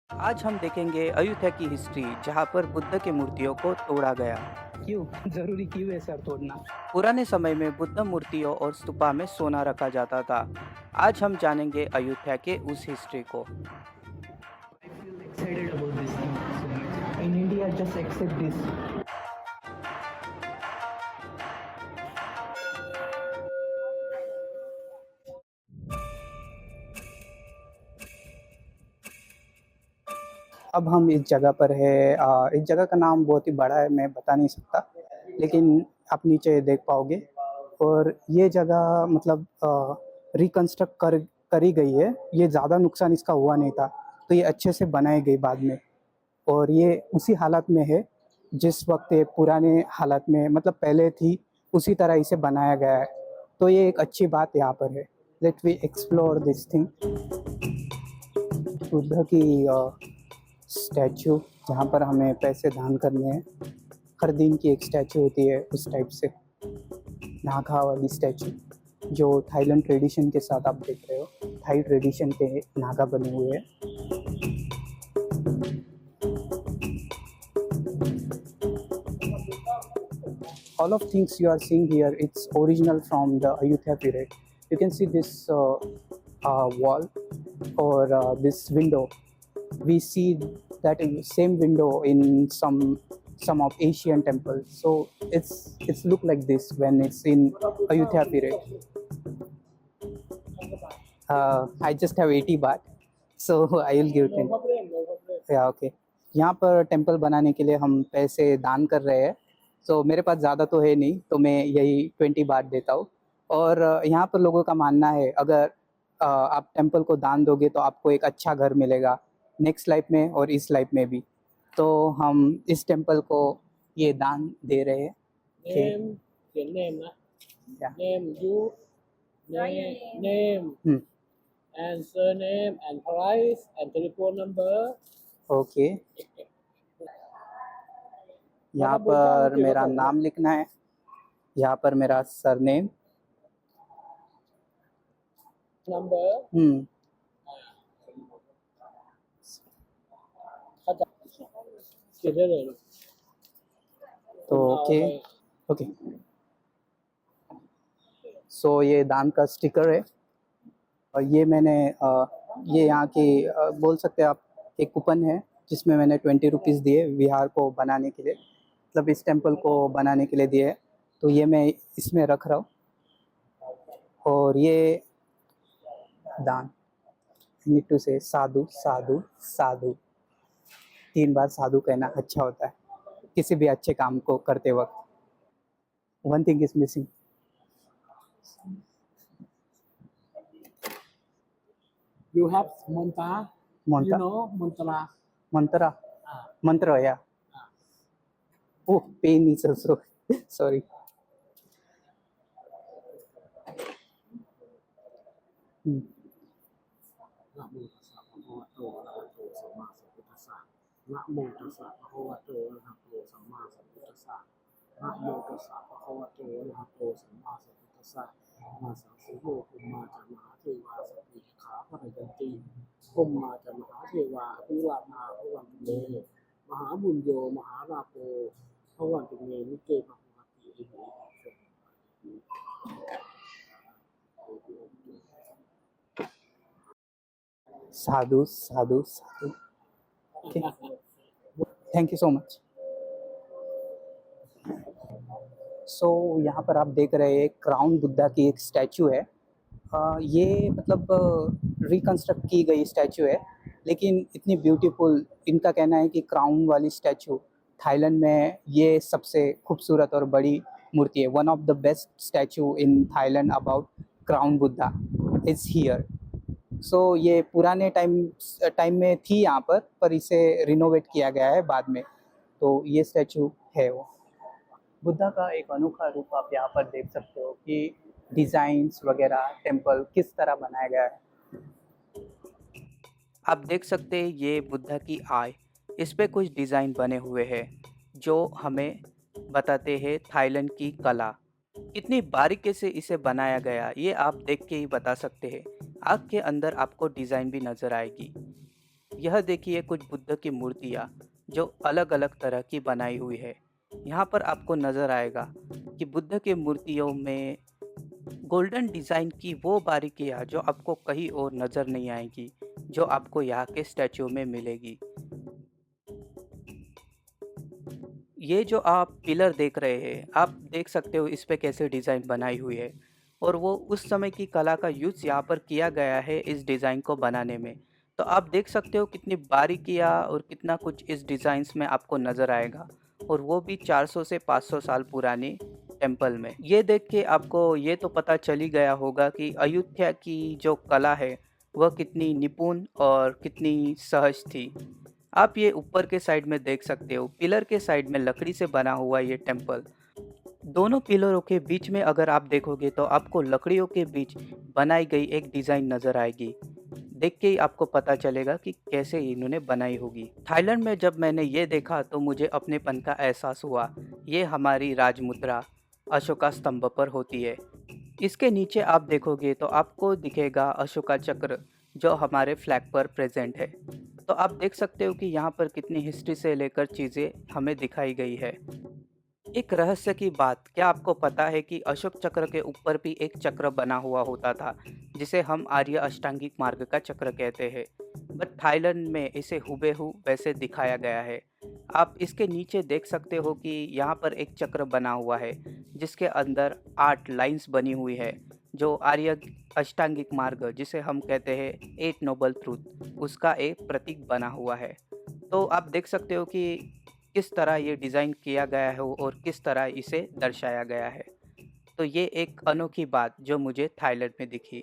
आज हम देखेंगे अयोध्या की हिस्ट्री जहाँ पर बुद्ध की मूर्तियों को तोड़ा गया। क्यों? ज़रूरी क्यों है सर तोड़ना? पुराने समय में बुद्ध मूर्तियों और स्तूपा में सोना रखा जाता था। आज हम जानेंगे अयोध्या के उस हिस्ट्री को। I feel excited about this thing so much. In India, just accept this. अब हम इस जगह पर है। इस जगह का नाम बहुत ही बड़ा है, मैं बता नहीं सकता, लेकिन आप नीचे देख पाओगे। और ये जगह मतलब रिकंस्ट्रक्ट करी गई है। ये ज़्यादा नुकसान इसका हुआ नहीं था, तो ये अच्छे से बनाई गई बाद में। और ये उसी हालत में है जिस वक्त ये पुराने हालत में मतलब पहले थी, उसी तरह इसे बनाया गया है। तो ये एक अच्छी बात यहाँ पर है। Let we explore this thing. Buddha की स्टैचू, जहाँ पर हमें पैसे दान करने हैं। हर दिन की एक स्टैचू होती है उस टाइप से, नागा वाली स्टैचू, जो थाईलैंड ट्रेडिशन के साथ आप देख रहे हो। थाई ट्रेडिशन के नागा बने हुए हैं। All of things you are seeing here, it's original from the Ayutthaya period. You can see this wall or this window. We see that same window in some of Asian temples. So it's look like this when it's in Ayutthaya period. I just have 80 baht, so I will give 10. या okay. यहाँ पर temple बनाने के लिए हम पैसे दान कर रहे हैं। तो मेरे पास ज़्यादा तो है नहीं, तो मैं यही 20 बात देता हूँ। और यहाँ पर लोगों का मानना है, अगर आप टेम्पल को दान दोगे तो आपको एक अच्छा घर मिलेगा नेक्स्ट लाइफ में और इस लाइफ में भी। तो हम इस टेम्पल को ये दान दे रहे हैं। Name, your name, na? Yeah. Name, you, name, and surname, and price, and telephone number. Okay, यहाँ पर मेरा नाम लिखना है, यहाँ पर मेरा सरनेम, Number. Kidding. तो ओके ओके। सो ये दान का स्टिकर है। और ये मैंने ये यहाँ की बोल सकते हैं आप, एक कूपन है जिसमें मैंने 20 रुपीज़ दिए विहार को बनाने के लिए, मतलब इस टेम्पल को बनाने के लिए दिए है। तो ये मैं इसमें रख रहा हूँ। और ये दान, नीड टू से साधु साधु साधु, 3 बार साधु कहना अच्छा होता है किसी भी अच्छे काम को करते वक्त। One thing is missing. You have mantra. Mantra? You know mantra. Mantra, Ah. मंत्र या oh pen is also sorry. Namo tassa bhagavato arahato samma sambuddhassa. Namo tassa bhagavato arahato samma sambuddhassa. Namo tassa bhagavato arahato samma sambuddhassa. Namo tassa bhagavato arahato samma sambuddhassa. Sabbhi Kumma cha Mahadeva Abhirama Bhavante Mahabunyo Maharapo Bhavante Nike Bhavati. साधु साधु साधु। Thank you so much. So यहाँ पर आप देख रहे हैं crown Buddha की एक स्टैचू है। ये मतलब रिकंस्ट्रक्ट की गई स्टैचू है, लेकिन इतनी ब्यूटीफुल। इनका कहना है कि क्राउन वाली स्टैचू थाईलैंड में ये सबसे खूबसूरत और बड़ी मूर्ति है। One of the best statue in Thailand about crown Buddha is here. So ये पुराने टाइम में थी यहाँ पर इसे रिनोवेट किया गया है बाद में। तो ये स्टैचू है वो बुद्धा का एक अनोखा रूप। आप यहाँ पर देख सकते हो कि डिज़ाइंस वगैरह टेम्पल किस तरह बनाया गया है। आप देख सकते हैं ये बुद्धा की आय, इस पे कुछ डिज़ाइन बने हुए हैं जो हमें बताते हैं थाईलैंड की कला। इतनी बारीकी से इसे बनाया गया, ये आप देख के ही बता सकते हैं। आँख के अंदर आपको डिज़ाइन भी नज़र आएगी। यह देखिए कुछ बुद्ध की मूर्तियाँ जो अलग-अलग तरह की बनाई हुई है। यहाँ पर आपको नज़र आएगा कि बुद्ध की मूर्तियों में गोल्डन डिज़ाइन की वो बारीकियाँ जो आपको कहीं और नज़र नहीं आएगी, जो आपको यहाँ के स्टैच्यू में मिलेगी। ये जो आप पिलर देख रहे हैं, आप देख सकते हो इस पे कैसे डिज़ाइन बनाई हुई है और वो उस समय की कला का यूज़ यहाँ पर किया गया है इस डिज़ाइन को बनाने में। तो आप देख सकते हो कितनी बारीकियाँ और कितना कुछ इस डिज़ाइंस में आपको नज़र आएगा और वो भी 400 से 500 साल पुरानी टेम्पल में। ये देख के आपको ये तो पता चल ही गया होगा कि अयोध्या की जो कला है, वह कितनी निपुण और कितनी सहज थी। आप ये ऊपर के साइड में देख सकते हो, पिलर के साइड में लकड़ी से बना हुआ ये टेम्पल। दोनों पिलरों के बीच में अगर आप देखोगे तो आपको लकड़ियों के बीच बनाई गई एक डिज़ाइन नज़र आएगी। देख के ही आपको पता चलेगा कि कैसे इन्होंने बनाई होगी। थाईलैंड में जब मैंने ये देखा तो मुझे अपनेपन का एहसास हुआ। ये हमारी राजमुद्रा अशोका स्तंभ पर होती है। इसके नीचे आप देखोगे तो आपको दिखेगा अशोका चक्र जो हमारे फ्लैग पर प्रेजेंट है। तो आप देख सकते हो कि यहाँ पर कितनी हिस्ट्री से लेकर चीज़ें हमें दिखाई गई है। एक रहस्य की बात, क्या आपको पता है कि अशोक चक्र के ऊपर भी एक चक्र बना हुआ होता था, जिसे हम आर्य अष्टांगिक मार्ग का चक्र कहते हैं। बट थाईलैंड में इसे हुबेहू वैसे दिखाया गया है। आप इसके नीचे देख सकते हो कि यहाँ पर एक चक्र बना हुआ है, जिसके अंदर 8 लाइंस बनी हुई है, जो आर्य अष्टांगिक मार्ग जिसे हम कहते हैं 8 नोबल ट्रूथ, उसका एक प्रतीक बना हुआ है। तो आप देख सकते हो कि किस तरह ये डिज़ाइन किया गया है और किस तरह इसे दर्शाया गया है। तो ये एक अनोखी बात जो मुझे थाईलैंड में दिखी।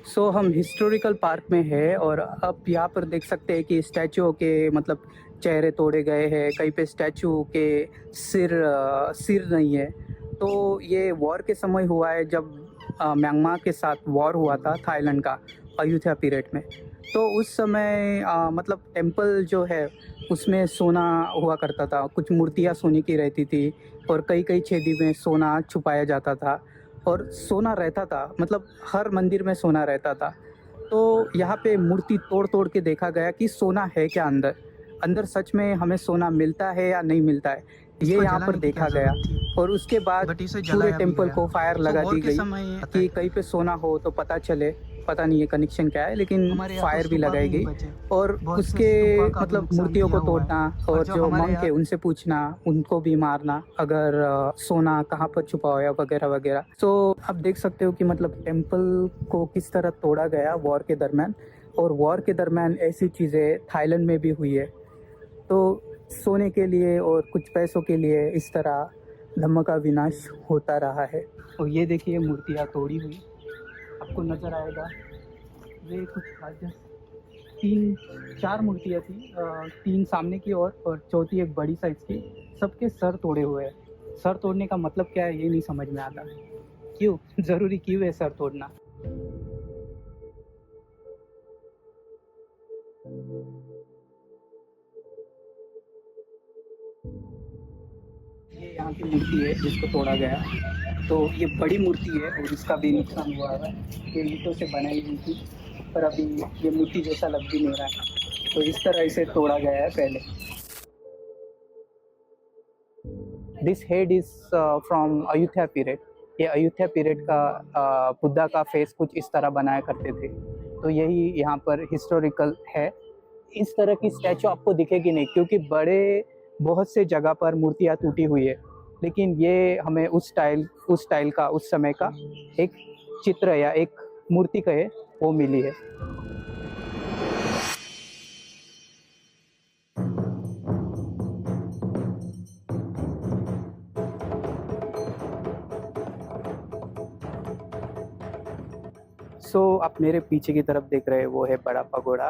सो हम हिस्टोरिकल पार्क में है और अब यहाँ पर देख सकते हैं कि स्टैचू के मतलब चेहरे तोड़े गए हैं, कहीं पे स्टैचू के सिर नहीं है। तो ये वॉर के समय हुआ है जब म्यांमार के साथ वॉर हुआ था थाईलैंड का अयोध्या पीरियड में। तो उस समय मतलब टेम्पल जो है उसमें सोना हुआ करता था, कुछ मूर्तियाँ सोने की रहती थी और कई कई छेदी में सोना छुपाया जाता था और सोना रहता था, मतलब हर मंदिर में सोना रहता था। तो यहाँ पे मूर्ति तोड़ तोड़ के देखा गया कि सोना है क्या अंदर, अंदर सच में हमें सोना मिलता है या नहीं मिलता है, ये इसको यहाँ पर जलाने की क्या देखा गया। जरूरत थी? और उसके बाद बट इसे पूरे जलाया भी टेम्पल गया। को फायर तो लगा वॉर दी के गई समय कि कहीं पे सोना हो तो पता चले। पता नहीं है कनेक्शन क्या है, लेकिन हमारे यहाँ तो फायर भी स्तूपा लगाई नहीं गई। बचे। और बहुत से उसके स्तूपा का भी मतलब नुकसान मूर्तियों किया को हुआ है। तोड़ना और और जो जो हमारे मंक है यहाँ उनसे पूछना, उनको भी मारना अगर सोना कहाँ पर छुपा हुआ है वगैरह वगैरह। तो आप देख सकते हो कि मतलब टेम्पल को किस तरह तोड़ा गया वॉर के दरमियान। और वॉर के दरमियान ऐसी चीज़ें थाईलैंड में भी हुई है। तो सोने के लिए और कुछ पैसों के लिए इस तरह धम्म का विनाश होता रहा है। और ये देखिए मूर्तियाँ तोड़ी हुई आपको नज़र आएगा। ये कुछ खास 3-4 मूर्तियाँ थी, 3 सामने की और चौथी एक बड़ी साइज़ की। सबके सर तोड़े हुए हैं। सर तोड़ने का मतलब क्या है ये नहीं समझ में आता। क्यों ज़रूरी क्यों है सर तोड़ना? ये यहाँ की मूर्ति है जिसको तोड़ा गया। तो ये बड़ी मूर्ति है और इसका भी नुकसान हुआ है। ये ईंटों से बनाई हुई थी पर अभी ये मूर्ति जैसा लग भी नहीं रहा है। तो इस तरह इसे तोड़ा गया है पहले। This head is from Ayodhya period. ये अयोध्या पीरियड का बुद्धा का फेस कुछ इस तरह बनाया करते थे। तो यही यहाँ पर हिस्टोरिकल है। इस तरह की स्टैचू आपको दिखेगी नहीं क्योंकि बड़े बहुत से जगह पर मूर्तियाँ टूटी हुई है। लेकिन ये हमें उस स्टाइल का उस समय का एक चित्र या एक मूर्ति कहे वो मिली है। सो आप मेरे पीछे की तरफ देख रहे हैं वो है बड़ा पगोड़ा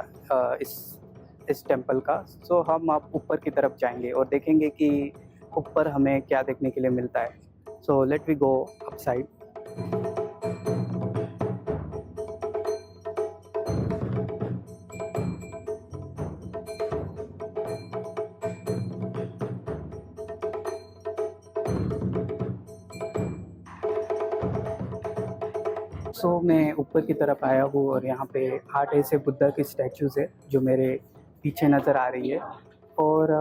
इस टेम्पल का। सो हम आप ऊपर की तरफ जाएंगे और देखेंगे कि ऊपर हमें क्या देखने के लिए मिलता है। So let we go up side. So मैं ऊपर की तरफ आया हूँ और यहाँ पे 8 ऐसे बुद्धा की स्टैचूज़ है जो मेरे पीछे नज़र आ रही है। और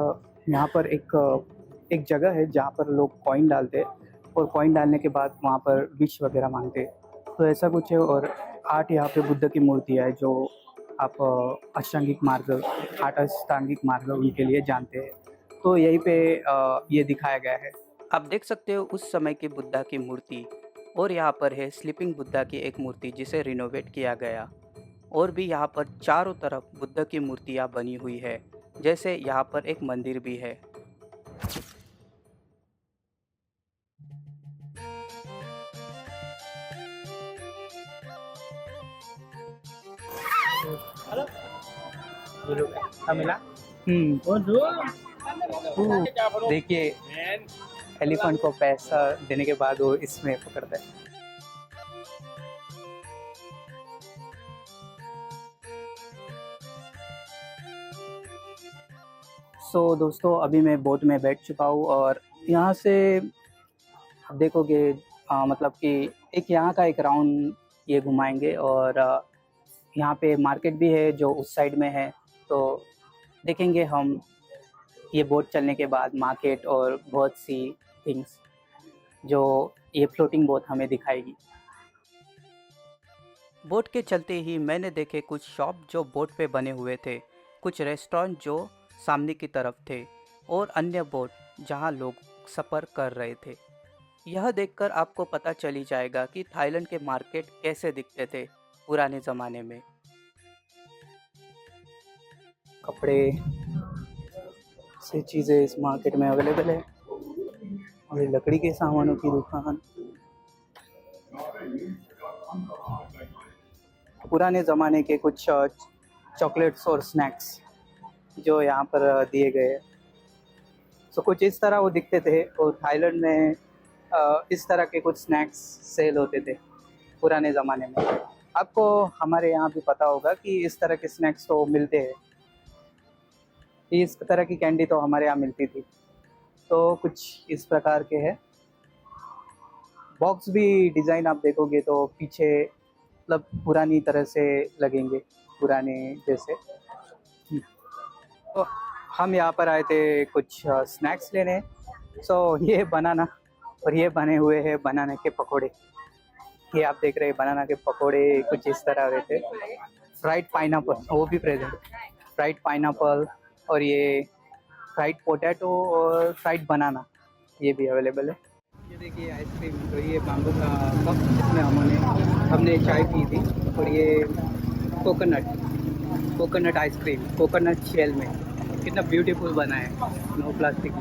यहाँ पर एक जगह है जहाँ पर लोग कॉइन डालते हैं और कॉइन डालने के बाद वहाँ पर विश वगैरह मांगते हैं। तो ऐसा कुछ है। और 8 यहाँ पे बुद्ध की मूर्तियाँ है जो आप अष्टांगिक मार्ग 8 अष्टांगिक मार्ग उनके लिए जानते हैं। तो यहीं पे ये दिखाया गया है। आप देख सकते हो उस समय की बुद्धा की मूर्ति। और यहाँ पर है स्लीपिंग बुद्धा की एक मूर्ति जिसे रिनोवेट किया गया। और भी यहाँ पर चारों तरफ बुद्ध की मूर्तियाँ बनी हुई है, जैसे यहाँ पर एक मंदिर भी है। देखिए एलिफेंट को पैसा देने के बाद वो इसमें पकड़ता है। सो दोस्तों अभी मैं बोट में बैठ चुका हूँ और यहाँ से आप देखोगे मतलब कि एक यहाँ का एक राउंड ये घुमाएंगे। और यहाँ पे मार्केट भी है जो उस साइड में है। तो देखेंगे हम ये बोट चलने के बाद मार्केट और बहुत सी थिंग्स जो ये फ्लोटिंग बोट हमें दिखाएगी। बोट के चलते ही मैंने देखे कुछ शॉप जो बोट पे बने हुए थे, कुछ रेस्टोरेंट जो सामने की तरफ थे और अन्य बोट जहां लोग सफ़र कर रहे थे। यह देखकर आपको पता चली जाएगा कि थाईलैंड के मार्केट कैसे दिखते थे पुराने ज़माने में। कपड़े से चीज़ें इस मार्केट में अवेलेबल है। और ये लकड़ी के सामानों की दुकान, पुराने ज़माने के कुछ चॉकलेट्स और स्नैक्स जो यहाँ पर दिए गए हैं। सो कुछ इस तरह वो दिखते थे। और थाईलैंड में इस तरह के कुछ स्नैक्स सेल होते थे पुराने ज़माने में। आपको हमारे यहाँ भी पता होगा कि इस तरह के स्नैक्स तो मिलते हैं। इस तरह की कैंडी तो हमारे यहाँ मिलती थी। तो कुछ इस प्रकार के है। बॉक्स भी डिज़ाइन आप देखोगे तो पीछे मतलब पुरानी तरह से लगेंगे, पुराने जैसे। तो हम यहाँ पर आए थे कुछ स्नैक्स लेने। सो ये बनाना और ये बने हुए हैं बनाना के पकोड़े। ये आप देख रहे हैं बनाना के पकोड़े कुछ इस तरह रहते। फ्राइड पाइनएप्पल वो भी प्रेजेंट, फ्राइड पाइनएप्पल और ये फ्राइड पोटैटो और फ्राइड बनाना ये भी अवेलेबल है। ये देखिए आइसक्रीम, तो ये मैंगो का कप जिसमें हमने चाय पी थी। और ये कोकोनट आइसक्रीम, कोकोनट शेल में, कितना ब्यूटीफुल बना है, नो प्लास्टिक।